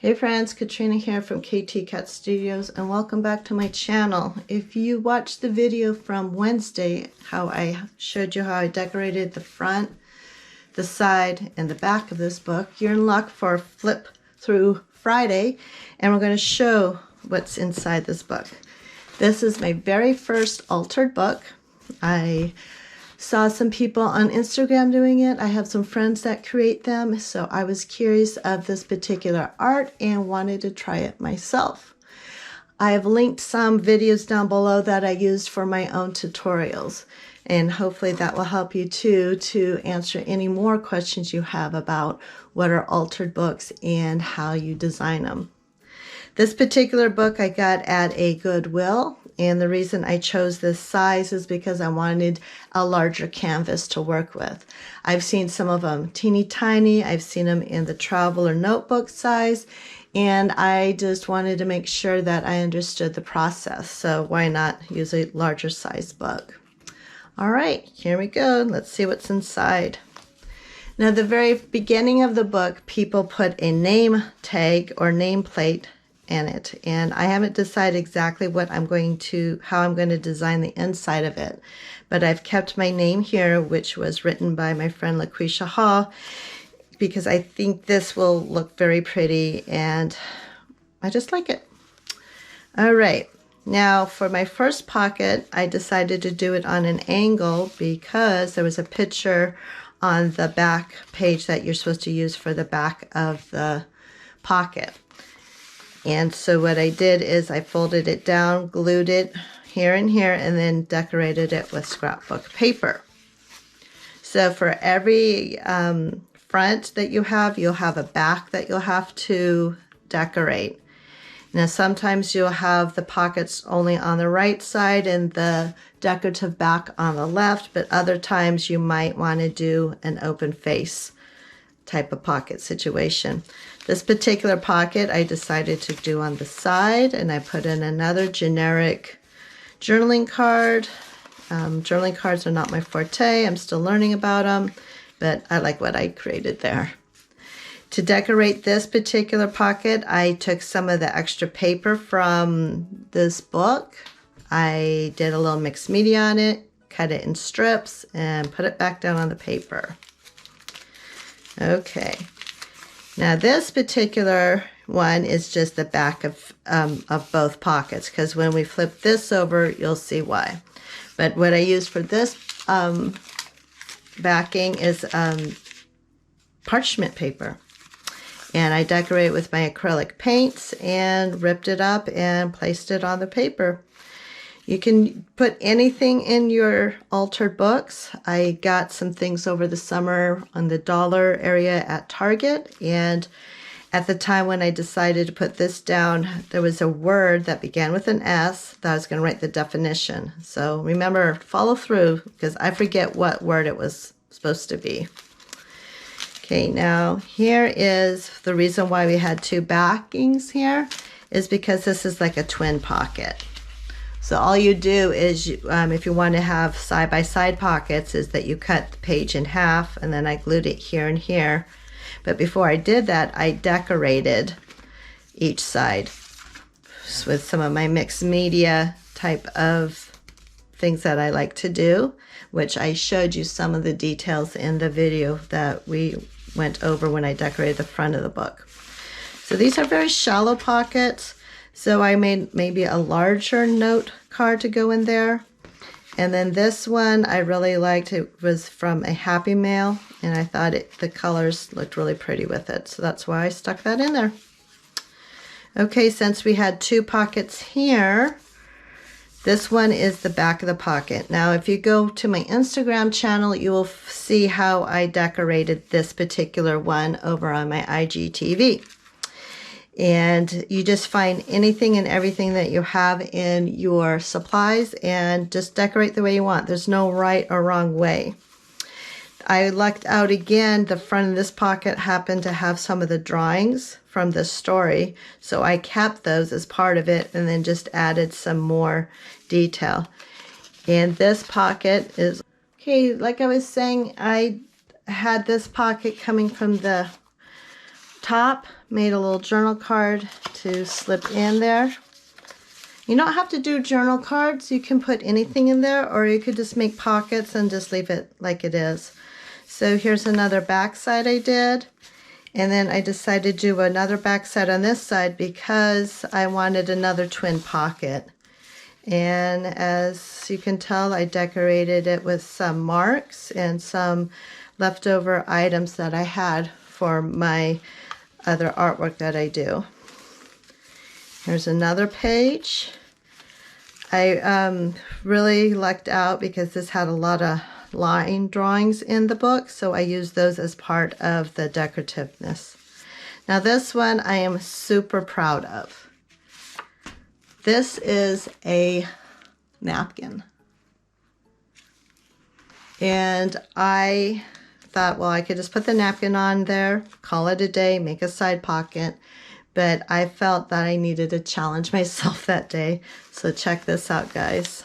Hey friends, Katrina here from KT Cat Studios and welcome back to my channel. If you watched the video from Wednesday, how I showed you how I decorated the front, the side, and the back of this book, you're in luck for Flip Through Friday, and we're going to show what's inside this book. This is my very first altered book. I saw some people on Instagram doing it. I have some friends that create them, so I was curious of this particular art and wanted to try it myself. I have linked some videos down below that I used for my own tutorials, and hopefully that will help you too to answer any more questions you have about what are altered books and how you design them. This particular book I got at a Goodwill, and the reason I chose this size is because I wanted a larger canvas to work with. I've seen some of them teeny tiny, I've seen them in the travel or notebook size, and I just wanted to make sure that I understood the process, so why not use a larger size book? All right, here we go. Let's see what's inside. Now, the very beginning of the book, people put a name tag or nameplate in it, and I haven't decided exactly how I'm going to design the inside of it, but I've kept my name here, which was written by my friend LaQuisha Hall, because I think this will look very pretty and I just like it. All right, now for my first pocket, I decided to do it on an angle because there was a picture on the back page that you're supposed to use for the back of the pocket. And so what I did is I folded it down, glued it here and here, and then decorated it with scrapbook paper. So for every front that you have, you'll have a back that you'll have to decorate. Now sometimes you'll have the pockets only on the right side and the decorative back on the left, but other times you might want to do an open face type of pocket situation. This particular pocket I decided to do on the side, and I put in another generic journaling card. Journaling cards are not my forte. I'm still learning about them, but I like what I created there. To decorate this particular pocket, I took some of the extra paper from this book. I did a little mixed media on it, cut it in strips, and put it back down on the paper. Okay, now this particular one is just the back of both pockets, because when we flip this over, you'll see why. But what I used for this backing is parchment paper. And I decorated with my acrylic paints and ripped it up and placed it on the paper. You can put anything in your altered books. I got some things over the summer on the dollar area at Target, and at the time when I decided to put this down, there was a word that began with an S that I was going to write the definition. So remember, follow through, because I forget what word it was supposed to be. Okay, now here is the reason why we had two backings here, is because this is like a twin pocket. So all you do is, if you want to have side-by-side pockets, is that you cut the page in half, and then I glued it here and here. But before I did that, I decorated each side with some of my mixed media type of things that I like to do, which I showed you some of the details in the video that we went over when I decorated the front of the book. So these are very shallow pockets. So I made maybe a larger note card to go in there. And then this one I really liked. It was from a Happy Mail, and I thought the colors looked really pretty with it. So that's why I stuck that in there. Okay, since we had two pockets here, this one is the back of the pocket. Now, if you go to my Instagram channel, you will see how I decorated this particular one over on my IGTV. And you just find anything and everything that you have in your supplies and just decorate the way you want. There's no right or wrong way. I lucked out again. The front of this pocket happened to have some of the drawings from this story, so I kept those as part of it and then just added some more detail. And this pocket is, okay, like I was saying, I had this pocket coming from the top, made a little journal card to slip in there. You don't have to do journal cards. You can put anything in there, or you could just make pockets and just leave it like it is. So here's another back side I did. And then I decided to do another back side on this side because I wanted another twin pocket. And as you can tell, I decorated it with some marks and some leftover items that I had for my other artwork that I do. Here's another page. I really lucked out because this had a lot of line drawings in the book, so I used those as part of the decorativeness. Now this one I am super proud of. This is a napkin. And I thought, well, I could just put the napkin on there, call it a day, make a side pocket. But I felt that I needed to challenge myself that day. So check this out, guys.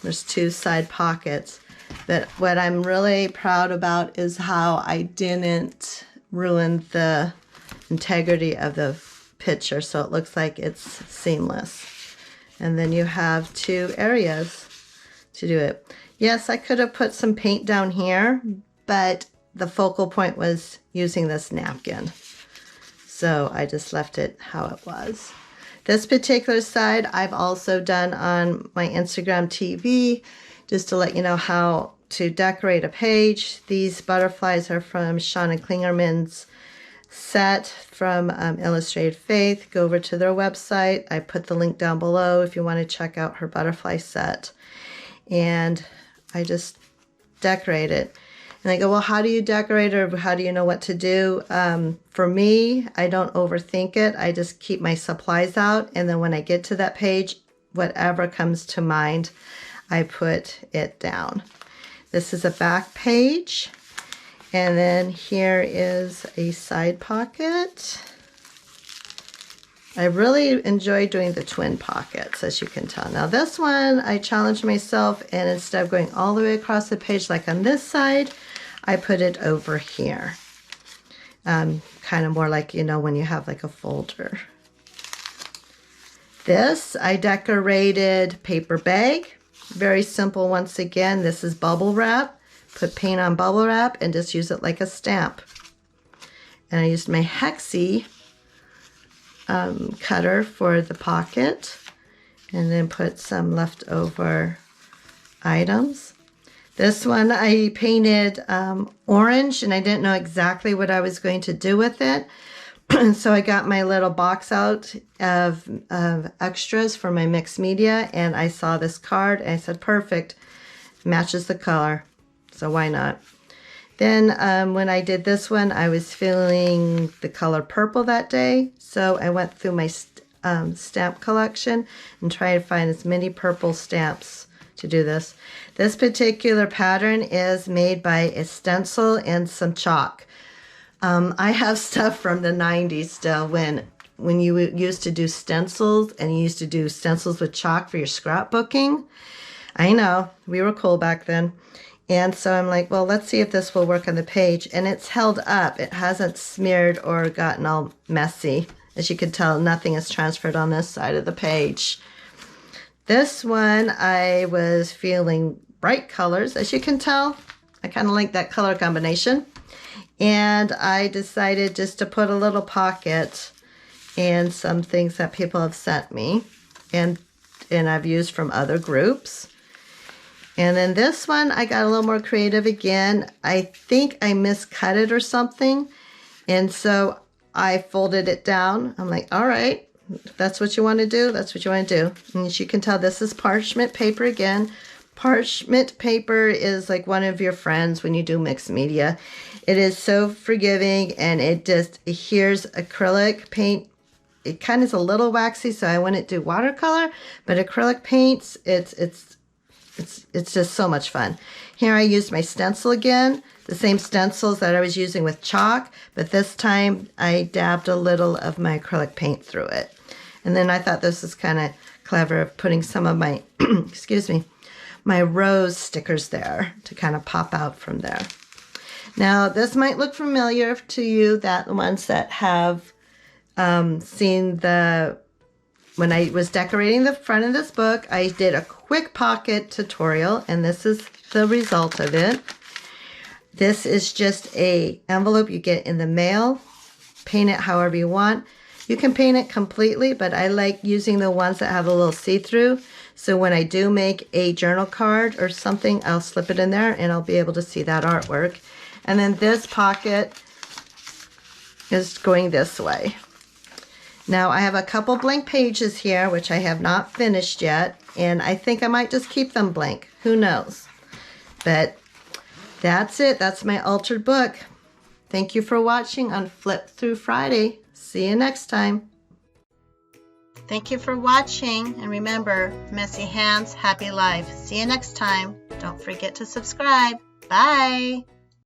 There's two side pockets. But what I'm really proud about is how I didn't ruin the integrity of the picture. So it looks like it's seamless. And then you have two areas to do it. Yes, I could have put some paint down here, but the focal point was using this napkin. So I just left it how it was. This particular side I've also done on my Instagram TV, just to let you know how to decorate a page. These butterflies are from Shauna Klingerman's set from Illustrated Faith. Go over to their website. I put the link down below if you want to check out her butterfly set. And I just decorate it. And I go, well, how do you decorate, or how do you know what to do? For me, I don't overthink it. I just keep my supplies out. And then when I get to that page, whatever comes to mind, I put it down. This is a back page. And then here is a side pocket. I really enjoy doing the twin pockets, as you can tell. Now this one, I challenged myself, and instead of going all the way across the page like on this side, I put it over here. Kind of more like, you know, when you have like a folder. This, I decorated paper bag. Very simple once again. This is bubble wrap. Put paint on bubble wrap and just use it like a stamp. And I used my hexie cutter for the pocket, and then put some leftover items. This one I painted orange, and I didn't know exactly what I was going to do with it. So I got my little box out of extras for my mixed media, and I saw this card and I said, perfect, matches the color, so why not? Then when I did this one, I was feeling the color purple that day, so I went through my stamp collection and tried to find as many purple stamps to do this. This particular pattern is made by a stencil and some chalk. I have stuff from the 90s still when you used to do stencils, and you used to do stencils with chalk for your scrapbooking. I know, we were cool back then. And so I'm like, well, let's see if this will work on the page. And it's held up. It hasn't smeared or gotten all messy. As you can tell, nothing is transferred on this side of the page. This one, I was feeling bright colors. As you can tell, I kind of like that color combination. And I decided just to put a little pocket and some things that people have sent me. And I've used from other groups. And then this one, I got a little more creative again. I think I miscut it or something. And so I folded it down. I'm like, all right, if that's what you want to do, that's what you want to do. And as you can tell, this is parchment paper again. Parchment paper is like one of your friends when you do mixed media. It is so forgiving, and it just adheres acrylic paint. It kind of is a little waxy, so I wouldn't do watercolor, but acrylic paints, it's just so much fun. Here I used my stencil again, the same stencils that I was using with chalk, but this time I dabbed a little of my acrylic paint through it. And then I thought this was kind of clever of putting some of my, excuse me, my rose stickers there to kind of pop out from there. Now, this might look familiar to you, that the ones that have seen when I was decorating the front of this book, I did a quick pocket tutorial, and this is the result of it. This is just a envelope you get in the mail. Paint it however you want. You can paint it completely, but I like using the ones that have a little see-through. So when I do make a journal card or something, I'll slip it in there and I'll be able to see that artwork. And then this pocket is going this way. Now I have a couple blank pages here, which I have not finished yet, and I think I might just keep them blank. Who knows? But that's it. That's my altered book. Thank you for watching on Flip Through Friday. See you next time. Thank you for watching, and remember, messy hands, happy life. See you next time. Don't forget to subscribe. Bye.